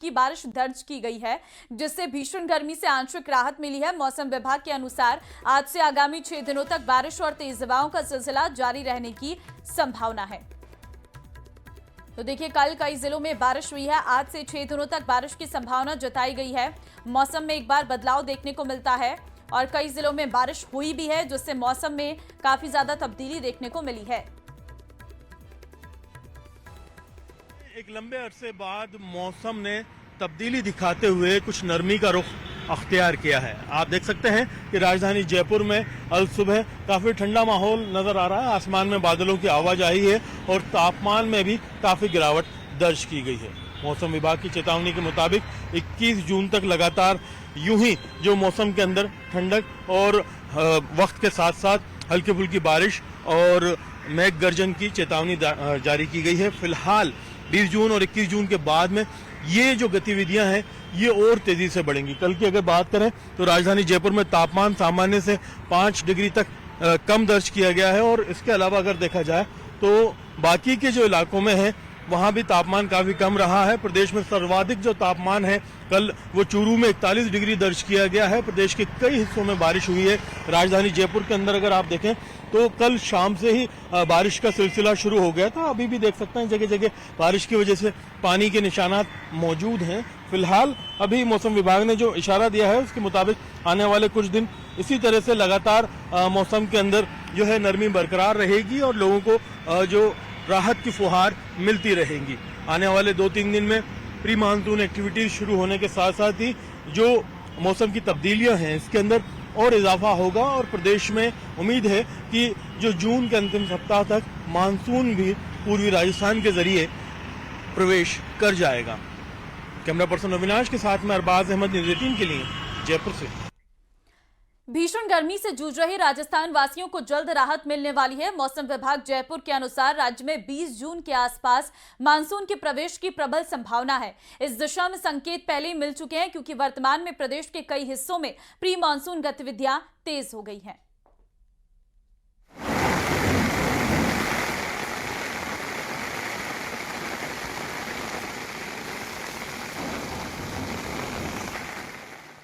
की बारिश दर्ज की गई है, जिससे भीषण गर्मी से आंशिक राहत मिली है। मौसम विभाग के अनुसार आज से आगामी 6 दिनों तक बारिश और तेज हवाओं का सिलसिला जारी रहने की संभावना है। तो देखिए, कल कई जिलों में बारिश हुई है। आज से 6 दिनों तक बारिश की संभावना जताई गई है। मौसम में एक बार बदलाव देखने को मिलता है और कई जिलों में बारिश हुई भी है, जिससे मौसम में काफी ज्यादा तब्दीली देखने को मिली है। एक लंबे अरसे बाद मौसम ने तब्दीली दिखाते हुए कुछ नरमी का रुख अख्तियार किया है। आप देख सकते हैं कि राजधानी जयपुर में अल सुबह काफी ठंडा माहौल नजर आ रहा है। आसमान में बादलों की आवाजाही है और तापमान में भी काफी गिरावट दर्ज की गई है। मौसम विभाग की चेतावनी के मुताबिक 21 जून तक लगातार यूं ही जो मौसम के अंदर ठंडक और वक्त के साथ साथ हल्की फुल्की बारिश और मेघ गर्जन की चेतावनी जारी की गई है। फिलहाल 20 जून और 21 जून के बाद में ये जो गतिविधियां हैं ये और तेजी से बढ़ेंगी। कल की अगर बात करें तो राजधानी जयपुर में तापमान सामान्य से 5 डिग्री तक कम दर्ज किया गया है और इसके अलावा अगर देखा जाए तो बाकी के जो इलाकों में है वहां भी तापमान काफी कम रहा है। प्रदेश में सर्वाधिक जो तापमान है कल वो चूरू में 41 डिग्री दर्ज किया गया है। प्रदेश के कई हिस्सों में बारिश हुई है। राजधानी जयपुर के अंदर अगर आप देखें तो कल शाम से ही बारिश का सिलसिला शुरू हो गया था। अभी भी देख सकते हैं जगह जगह बारिश की वजह से पानी के निशानात मौजूद हैं। फिलहाल अभी मौसम विभाग ने जो इशारा दिया है उसके मुताबिक आने वाले कुछ दिन इसी तरह से लगातार मौसम के अंदर जो है नरमी बरकरार रहेगी और लोगों को जो राहत की फुहार मिलती रहेंगी। आने वाले 2-3 दिन में प्री मानसून एक्टिविटीज शुरू होने के साथ साथ ही जो मौसम की तब्दीलियां हैं इसके अंदर और इजाफा होगा और प्रदेश में उम्मीद है कि जो जून के अंतिम सप्ताह तक मानसून भी पूर्वी राजस्थान के जरिए प्रवेश कर जाएगा। कैमरा पर्सन अविनाश के साथ में अरबाज अहमद, न्यूज़ 18 के लिए जयपुर से। भीषण गर्मी से जूझ रहे राजस्थान वासियों को जल्द राहत मिलने वाली है। मौसम विभाग जयपुर के अनुसार राज्य में 20 जून के आसपास मानसून के प्रवेश की प्रबल संभावना है। इस दिशा में संकेत पहले ही मिल चुके हैं क्योंकि वर्तमान में प्रदेश के कई हिस्सों में प्री मानसून गतिविधियां तेज हो गई हैं।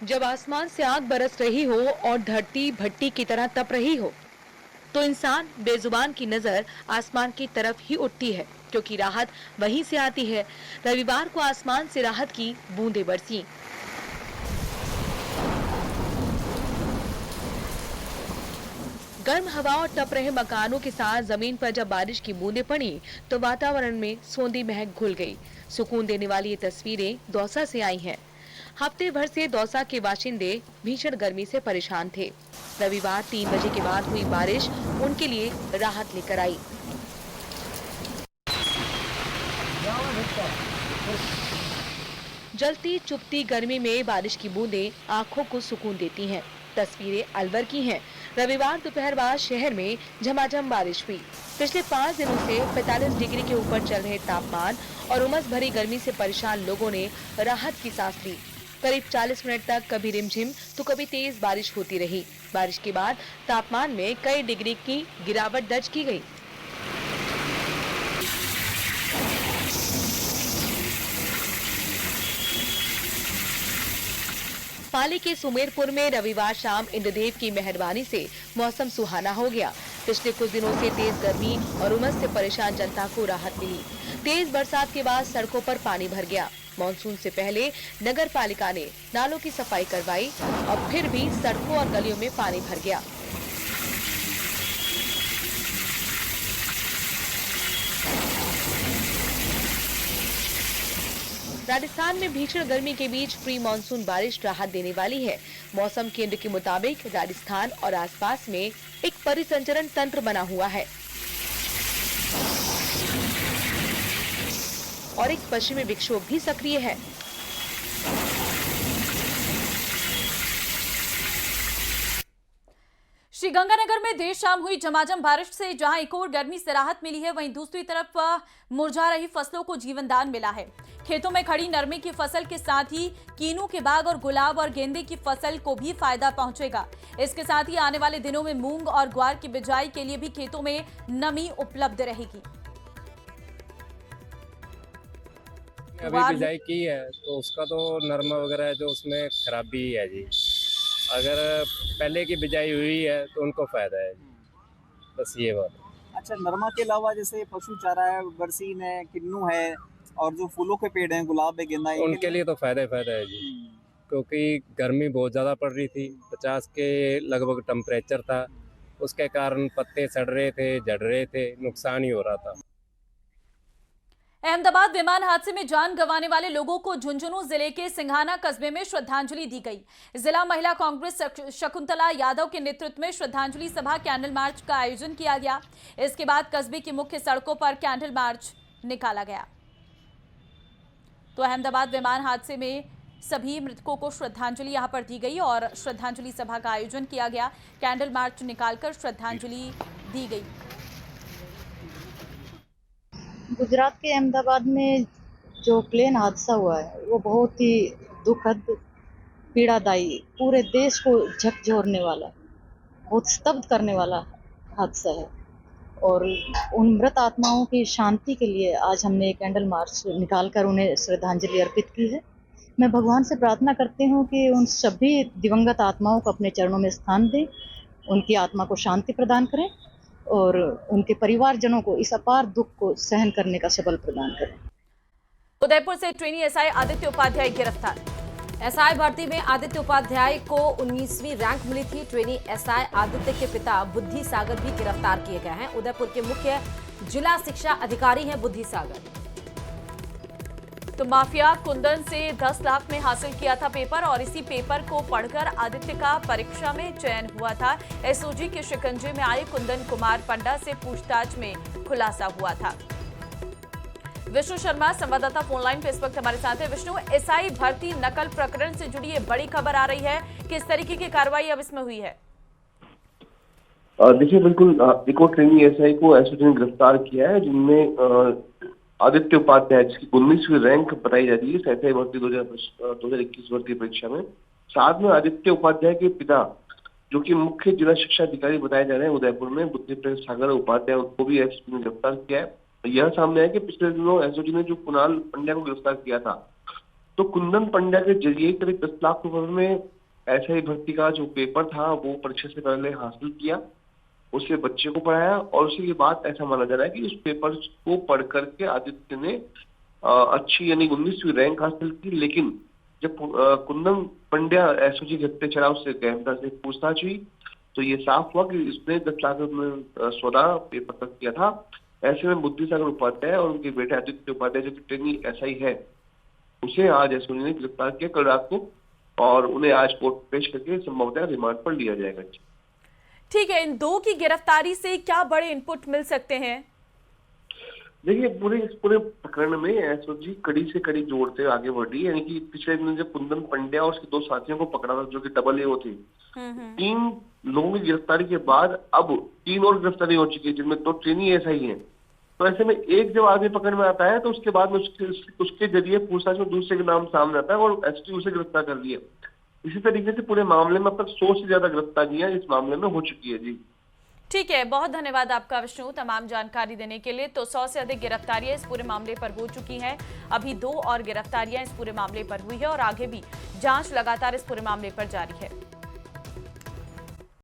जब आसमान से आग बरस रही हो और धरती भट्टी की तरह तप रही हो तो इंसान बेजुबान की नजर आसमान की तरफ ही उठती है, क्योंकि राहत वहीं से आती है। रविवार को आसमान से राहत की बूंदें बरसी। गर्म हवा और तप रहे मकानों के साथ जमीन पर जब बारिश की बूंदें पड़ी तो वातावरण में सोंधी महक घुल गई। सुकून देने वाली ये तस्वीरें दौसा से आई हैं। हफ्ते भर से दौसा के बाशिंदे भीषण गर्मी से परेशान थे। रविवार 3 बजे के बाद हुई बारिश उनके लिए राहत लेकर आई। जलती चुपती गर्मी में बारिश की बूंदें आंखों को सुकून देती हैं। तस्वीरें अलवर की हैं। रविवार दोपहर बाद शहर में झमाझम बारिश हुई। पिछले 5 दिनों से 45 डिग्री के ऊपर चल रहे तापमान और उमस भरी गर्मी से परेशान लोगों ने राहत की सांस ली। करीब 40 मिनट तक कभी रिमझिम तो कभी तेज बारिश होती रही। बारिश के बाद तापमान में कई डिग्री की गिरावट दर्ज की गई। पाली के सुमेरपुर में रविवार शाम इंद्रदेव की मेहरबानी से मौसम सुहाना हो गया। पिछले कुछ दिनों से तेज गर्मी और उमस से परेशान जनता को राहत मिली। तेज बरसात के बाद सड़कों पर पानी भर गया। मानसून से पहले नगर पालिका ने नालों की सफाई करवाई और फिर भी सड़कों और गलियों में पानी भर गया। राजस्थान में भीषण गर्मी के बीच प्री मानसून बारिश राहत देने वाली है। मौसम केंद्र के मुताबिक राजस्थान और आसपास में एक परिसंचरण तंत्र बना हुआ है और एक पश्चिमी विक्षोभ भी सक्रिय है। श्रीगंगानगर में देर शाम हुई झमाझम बारिश से जहां एक और गर्मी से राहत मिली है, वहीं दूसरी तरफ मुरझा रही फसलों को जीवन दान मिला है। खेतों में खड़ी नरमे की फसल के साथ ही कीनू के बाग और गुलाब और गेंदे की फसल को भी फायदा पहुंचेगा। इसके साथ ही आने वाले दिनों में मूंग और ग्वार की बिजाई के लिए भी खेतों में नमी उपलब्ध रहेगी। अभी बिजाई की है तो उसका तो नरमा वगैरह जो उसमें खराबी है जी। अगर पहले की बिजाई हुई है तो उनको फायदा है जी, बस ये बात है। अच्छा, नरमा के अलावा जैसे पशु चारा है, बरसीन है, किन्नू है और जो फूलों के पेड़ हैं, गुलाब है, गेंदा है, उनके लिए तो फायदा ही फायदा है जी, क्योंकि गर्मी बहुत ज़्यादा पड़ रही थी, 50 के लगभग टेम्परेचर था, उसके कारण पत्ते सड़ रहे थे, झड़ रहे थे, नुकसान ही हो रहा था। अहमदाबाद विमान हादसे में जान गंवाने वाले लोगों को झुंझुनू जिले के सिंघाना कस्बे में श्रद्धांजलि दी गई। जिला महिला कांग्रेस शकुंतला यादव के नेतृत्व में श्रद्धांजलि सभा कैंडल मार्च का आयोजन किया गया। इसके बाद कस्बे की मुख्य सड़कों पर कैंडल मार्च निकाला गया। तो अहमदाबाद विमान हादसे में सभी मृतकों को श्रद्धांजलि यहां पर दी गई और श्रद्धांजलि सभा का आयोजन किया गया। कैंडल मार्च निकालकर श्रद्धांजलि दी गई। गुजरात के अहमदाबाद में जो प्लेन हादसा हुआ है वो बहुत ही दुखद, पीड़ादायी, पूरे देश को झकझोरने वाला, बहुत स्तब्ध करने वाला हादसा है। और उन मृत आत्माओं की शांति के लिए आज हमने कैंडल मार्च निकालकर उन्हें श्रद्धांजलि अर्पित की है। मैं भगवान से प्रार्थना करती हूँ कि उन सभी दिवंगत आत्माओं को अपने चरणों में स्थान दें, उनकी आत्मा को शांति प्रदान करें और उनके परिवारजनों को इस अपार दुख को सहन करने का सबल प्रदान करें। उदयपुर से ट्रेनी एसआई आदित्य उपाध्याय गिरफ्तार। एसआई भर्ती में आदित्य उपाध्याय को 19वीं रैंक मिली थी। ट्रेनी एसआई आदित्य के पिता बुद्धि सागर भी गिरफ्तार किए गए हैं। उदयपुर के मुख्य जिला शिक्षा अधिकारी हैं बुद्धि सागर। तो माफिया कुंदन से 10 लाख में हासिल किया था पेपर और इसी पेपर को पढ़कर आदित्य का परीक्षा में चयन हुआ था। एसओजी के शिकंजे में आए कुंदन कुमार पंडा से पूछताछ में खुलासा हुआ था। विष्णु शर्मा संवाददाता फोनलाइन पे इस वक्त हमारे साथ है। विष्णु, एसआई भर्ती नकल प्रकरण से जुड़ी ये बड़ी खबर आ रही है, किस तरीके की कार्रवाई अब इसमें हुई है? देखिए, बिल्कुल एक और ट्रेनी एसआई को एसओजी ने गिरफ्तार किया है, जिनमें आदित्य उपाध्याय, जिसकी 19वीं रैंक बताई जाती है एसआई भर्ती 2021 भर्ती परीक्षा में। साथ में आदित्य उपाध्याय के पिता, जो कि मुख्य जिला शिक्षा अधिकारी बताए जा रहे हैं उदयपुर में, बुद्धि सागर उपाध्याय, उनको भी एसओजी ने गिरफ्तार किया है। यह सामने है कि पिछले दिनों एसओजी ने जो कुणाल पंड्या को गिरफ्तार किया था, तो कुंदन पंड्या के जरिए करीब 10 लाख रुपए में एसआई भर्ती का जो पेपर था वो परीक्षा से पहले हासिल किया, उसके बच्चे को पढ़ाया और उसी के बाद ऐसा माना जा रहा है कि उस पेपर को पढ़ करके आदित्य ने अच्छी यानी 19वीं रैंक हासिल की। लेकिन जब कुंदन पंड्या एसओजी घर पे चला, उससे गहनता से पूछताछ हुई तो ये साफ हुआ कि इसने 10 लाख में सौदा पेपर तक किया था। ऐसे में बुद्धि सागर उपाध्याय और उनके बेटे आदित्य उपाध्याय, जो कि ट्रेनी एसआई है, उसे आज एसओजी ने गिरफ्तार किया कल रात को और उन्हें आज कोर्ट पेश करके संभवतः रिमांड पर लिया जाएगा। ठीक है, इन दो की गिरफ्तारी से क्या बड़े इनपुट मिल सकते हैं? देखिए, इस पूरे प्रकरण में एसओजी कड़ी से कड़ी जोड़ते हुए आगे बढ़ रही है। यानी कि पिछले दिन जब कुंदन पंड्या और उसके 2 साथियों को पकड़ा था, जो कि डबल एओ थे, 3 लोगों की गिरफ्तारी के बाद अब 3 और गिरफ्तारी हो चुकी है, जिनमें 2 ट्रेनी एसआई हैं। तो ऐसे में एक जब आगे पकड़ में आता है तो उसके बाद में उसके जरिए पूछताछ में दूसरे का नाम सामने आता है और एसटी उसे गिरफ्तार कर लिया। इसी तरीके से पूरे मामले में अब तक 100 से ज्यादा गिरफ्तारियां इस मामले में हो चुकी है। जी ठीक है, बहुत धन्यवाद आपका विष्णु तमाम जानकारी देने के लिए। तो 100 से अधिक गिरफ्तारियां इस पूरे मामले पर हो चुकी हैं। अभी 2 और गिरफ्तारियां इस पूरे मामले पर हुई है और आगे भी जांच लगातार इस पूरे मामले पर जारी है।